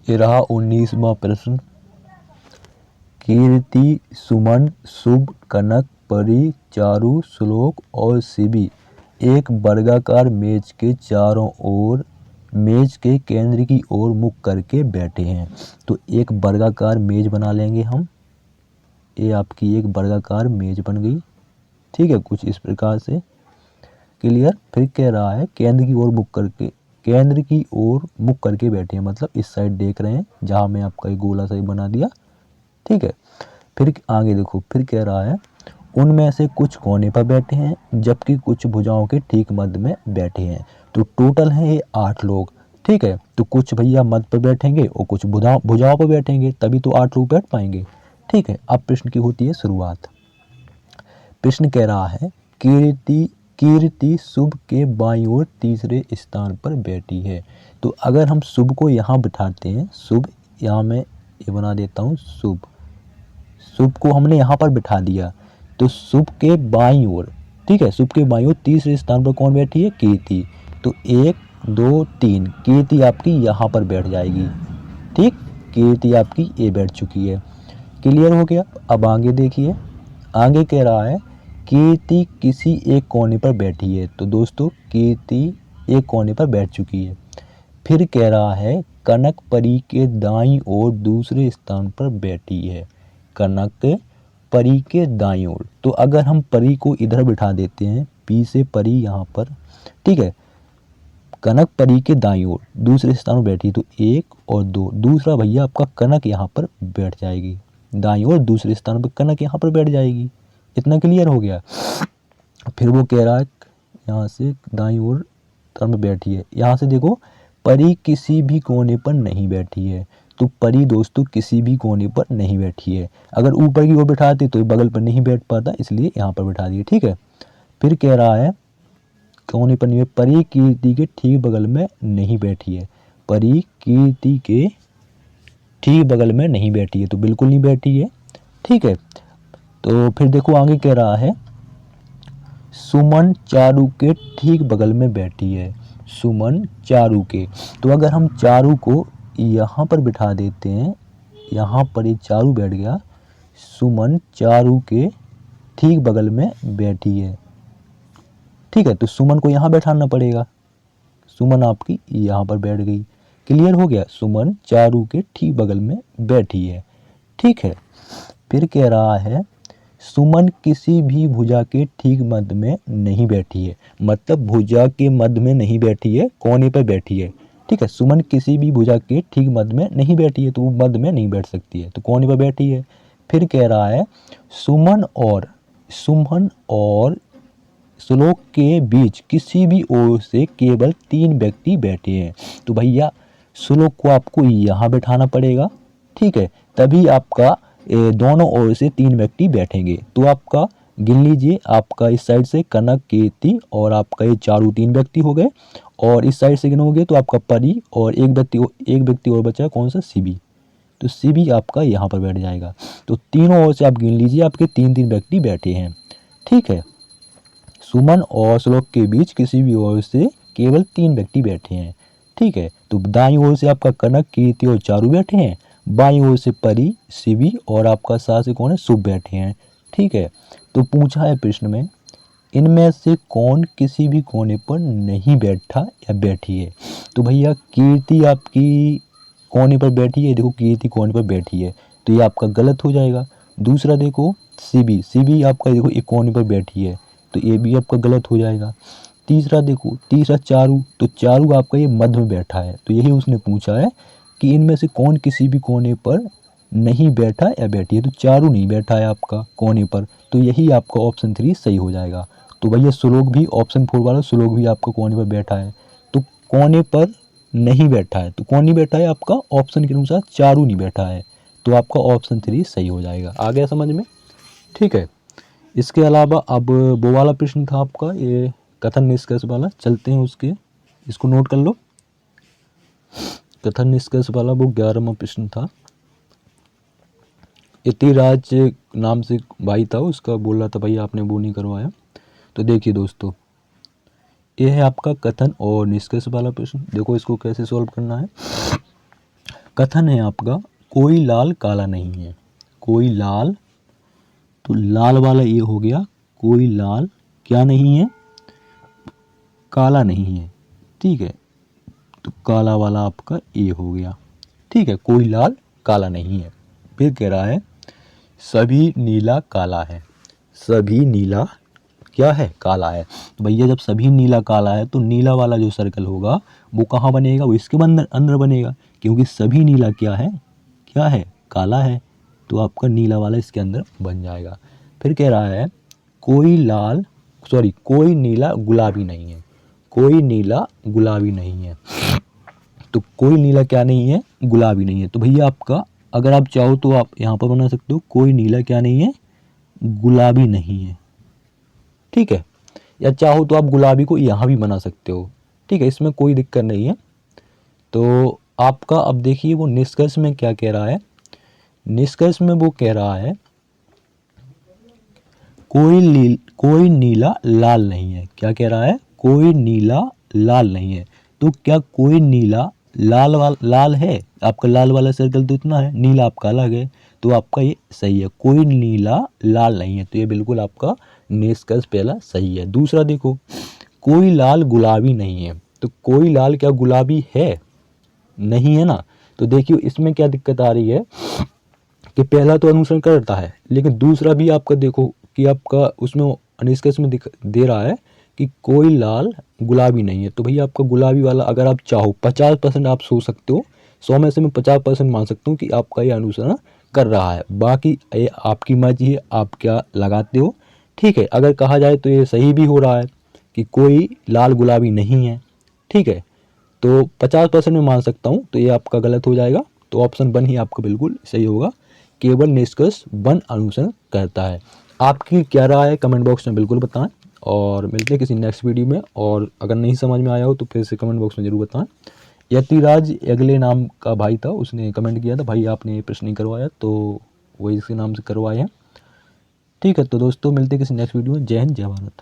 ये रहा 19वां प्रश्न। कीर्ति, सुमन, शुभ, कनक, परी, चारू, श्लोक और शिवी एक वर्गाकार मेज के चारों ओर मेज के केंद्र की ओर मुख करके बैठे हैं। तो एक वर्गाकार मेज बना लेंगे हम। ये आपकी एक वर्गाकार मेज बन गई, ठीक है, कुछ इस प्रकार से। क्लियर। फिर कह रहा है केंद्र की ओर मुख करके बैठे हैं, मतलब इस साइड देख रहे हैं जहां मैं आपका एक गोला सा बना दिया, ठीक है। फिर आगे देखो, फिर कह रहा है उनमें से कुछ कोने पर बैठे हैं जबकि कुछ भुजाओं के ठीक मध्य में बैठे हैं। तो टोटल है ये 8 लोग, ठीक है। तो कुछ भैया मध्य पर बैठेंगे और कुछ भुजाओं पर बैठेंगे, तभी तो 8 लोग बैठ पाएंगे, ठीक है। अब प्रश्न की होती है शुरुआत। प्रश्न कह रहा है कीर्ति शुभ के बाईं ओर तीसरे स्थान पर बैठी है। तो अगर हम शुभ को यहाँ बिठाते हैं, शुभ यहाँ मैं ये बना देता हूँ, शुभ को हमने यहाँ पर बिठा दिया, तो शुभ के बाईं ओर, ठीक है, शुभ के बाईं ओर तीसरे स्थान पर कौन बैठी है? कीर्ति। तो 1 2 3 कीर्ति आपकी यहाँ पर बैठ जाएगी, ठीक। कीर्ति आपकी ये बैठ चुकी है। क्लियर हो गया। अब आगे देखिए, आगे कह रहा है कीर्ति किसी एक कोने पर बैठी है। तो दोस्तों कीर्ति एक कोने पर बैठ चुकी है। फिर कह रहा है कनक परी के दाईं ओर दूसरे स्थान पर बैठी है। कनक परी के दाईं ओर, तो अगर हम परी को इधर बिठा देते हैं, पी से परी यहाँ पर, ठीक है, कनक परी के दाईं ओर दूसरे स्थान पर बैठी, तो 1 और 2, दूसरा भैया आपका कनक यहाँ पर बैठ जाएगी, दाईं ओर दूसरे स्थान पर कनक यहाँ पर बैठ जाएगी। इतना क्लियर हो गया। फिर वो कह रहा है यहाँ से दाईं ओर तरफ में बैठी है। यहाँ से देखो परी किसी भी कोने पर नहीं बैठी है, तो परी दोस्तों किसी भी कोने पर नहीं बैठी है। अगर ऊपर की ओर बैठाते तो बगल पर नहीं बैठ पाता, इसलिए यहाँ पर बैठा दिए, ठीक है। फिर कह रहा है कोने पर नहीं, परी कीर्ति के ठीक बगल में नहीं बैठी है। परी कीर्ति के ठीक बगल में नहीं बैठी है, तो बिल्कुल नहीं बैठी है, ठीक है। तो फिर देखो आगे कह रहा है सुमन चारू के ठीक बगल में बैठी है। सुमन चारू के, तो अगर हम चारू को यहाँ पर बिठा देते हैं, यहाँ पर ये चारू बैठ गया, सुमन चारू के ठीक बगल में बैठी है, ठीक है। तो सुमन को यहाँ बैठाना पड़ेगा, सुमन आपकी यहाँ पर बैठ गई। क्लियर हो गया। सुमन चारू के ठीक बगल में बैठी है, ठीक है। फिर कह रहा है सुमन किसी भी भुजा के ठीक मध्य में नहीं बैठी है, मतलब भुजा के मध्य में नहीं बैठी है, कोने पर बैठी है, ठीक है। सुमन किसी भी भुजा के ठीक मध्य में नहीं बैठी है, तो वो मध्य में नहीं बैठ सकती है, तो कोने पर बैठी है। फिर कह रहा है सुमन और श्लोक के बीच किसी भी ओर से केवल 3 व्यक्ति बैठे हैं। तो भैया श्लोक को आपको यहाँ बैठाना पड़ेगा, ठीक है, तभी आपका दोनों ओर से 3 व्यक्ति बैठेंगे। तो आपका गिन लीजिए, आपका इस साइड से कनक कीर्ति और आपका ये चारू 3 व्यक्ति हो गए, और इस साइड से गिनोगे तो आपका परी और एक व्यक्ति और बचा, कौन सा? शिवी। तो शिवी आपका यहाँ पर बैठ जाएगा। तो तीनों ओर से आप गिन लीजिए, आपके 3 व्यक्ति बैठे हैं, ठीक है। सुमन और श्लोक के बीच किसी भी ओर से केवल 3 व्यक्ति बैठे हैं, ठीक है। तो दाईं ओर से आपका कनक कीर्ति और चारू बैठे हैं, बाईं ओर से परी शिवी और आपका साथ से कौन है? शुभ बैठे हैं, ठीक है। तो पूछा है प्रश्न में इनमें से कौन किसी भी कोने पर नहीं बैठा या बैठी है। तो भैया कीर्ति आपकी कोने पर बैठी है, देखो कीर्ति कोने पर बैठी है, तो ये आपका गलत हो जाएगा। दूसरा देखो शिवी आपका देखो एक कोने पर बैठी है, तो ये भी आपका गलत हो जाएगा। तीसरा देखो, तीसरा चारू, तो चारू आपका ये मध्य में बैठा है, तो यही उसने पूछा है कि इनमें से कौन किसी भी कोने पर नहीं बैठा या बैठी है। तो चारू नहीं बैठा है आपका कोने पर, तो यही आपका ऑप्शन 3 सही हो जाएगा। तो भैया श्लोक भी ऑप्शन 4 वाला श्लोक भी आपका कोने पर बैठा है, तो कोने पर नहीं बैठा है, तो कौन नहीं बैठा है? आपका ऑप्शन के अनुसार चारू नहीं बैठा है, तो आपका ऑप्शन 3 सही हो जाएगा। आ गया समझ में, ठीक है। इसके अलावा अब वो वाला प्रश्न था आपका ये कथन निष्कर्ष वाला, चलते हैं उसके, इसको नोट कर लो। कथन निष्कर्ष वाला वो 11वां प्रश्न था। यतिराज नाम से भाई था, उसका बोल रहा था भाई आपने वो नहीं करवाया। तो देखिए दोस्तों, ये है आपका कथन और निष्कर्ष वाला प्रश्न। देखो इसको कैसे सॉल्व करना है। कथन है आपका कोई लाल काला नहीं है। कोई लाल, तो लाल वाला ये हो गया, कोई लाल क्या नहीं है, काला नहीं है, ठीक है। तो काला वाला आपका ये हो गया, ठीक है। कोई लाल काला नहीं है। फिर कह रहा है सभी नीला काला है। सभी नीला क्या है, काला है। तो भैया जब सभी नीला काला है तो नीला वाला जो सर्कल होगा वो कहाँ बनेगा, वो इसके अंदर अंदर बनेगा, क्योंकि सभी नीला क्या है, क्या है, काला है। तो आपका नीला वाला इसके अंदर बन जाएगा। फिर कह रहा है कोई लाल, सॉरी, कोई नीला गुलाबी नहीं है। कोई नीला गुलाबी नहीं है। तो कोई नीला क्या नहीं है, गुलाबी नहीं है। तो भैया आपका अगर आप चाहो तो आप यहाँ पर बना सकते हो कोई नीला क्या नहीं है, गुलाबी नहीं है, ठीक है। या चाहो तो आप गुलाबी को यहाँ भी बना सकते हो, ठीक है, इसमें कोई दिक्कत नहीं है। तो आपका अब देखिए वो निष्कर्ष में क्या कह रहा है। निष्कर्ष में वो कह रहा है कोई नीला लाल नहीं है। क्या कह रहा है, कोई नीला लाल नहीं है। तो क्या कोई नीला लाल है, आपका लाल वाला सर्कल तो इतना है, नीला आपका अलग है, तो आपका ये सही है, कोई नीला लाल नहीं है। तो ये बिल्कुल आपका निष्कर्ष पहला सही है। दूसरा देखो, कोई लाल गुलाबी नहीं है। तो कोई लाल क्या गुलाबी है, नहीं है ना। तो देखिए इसमें क्या दिक्कत आ रही है कि पहला तो अनुसरण करता है, लेकिन दूसरा भी आपका देखो कि आपका उसमें निष्कर्ष में दे रहा है कि कोई लाल गुलाबी नहीं है। तो भैया आपका गुलाबी वाला अगर आप चाहो 50% आप सोच सकते हो, 100 में से मैं 50% मान सकता हूँ कि आपका ये अनुसरण कर रहा है। बाकी ये आपकी मर्जी है, आप क्या लगाते हो, ठीक है। अगर कहा जाए तो ये सही भी हो रहा है कि कोई लाल गुलाबी नहीं है, ठीक है। तो 50% में मान सकता हूँ, तो ये आपका गलत हो जाएगा। तो ऑप्शन 1 ही आपका बिल्कुल सही होगा, केवल निष्कर्ष 1 अनुसरण करता है। आपकी क्या राय है कमेंट बॉक्स में बिल्कुल बताएं, और मिलते हैं किसी नेक्स्ट वीडियो में। और अगर नहीं समझ में आया हो तो फिर से कमेंट बॉक्स में ज़रूर बताएं। यतिराज अगले नाम का भाई था, उसने कमेंट किया था भाई आपने ये प्रश्न नहीं करवाया, तो वही इसके नाम से करवाए हैं, ठीक है। तो दोस्तों मिलते हैं किसी नेक्स्ट वीडियो में। जय हिंद, जय भारत।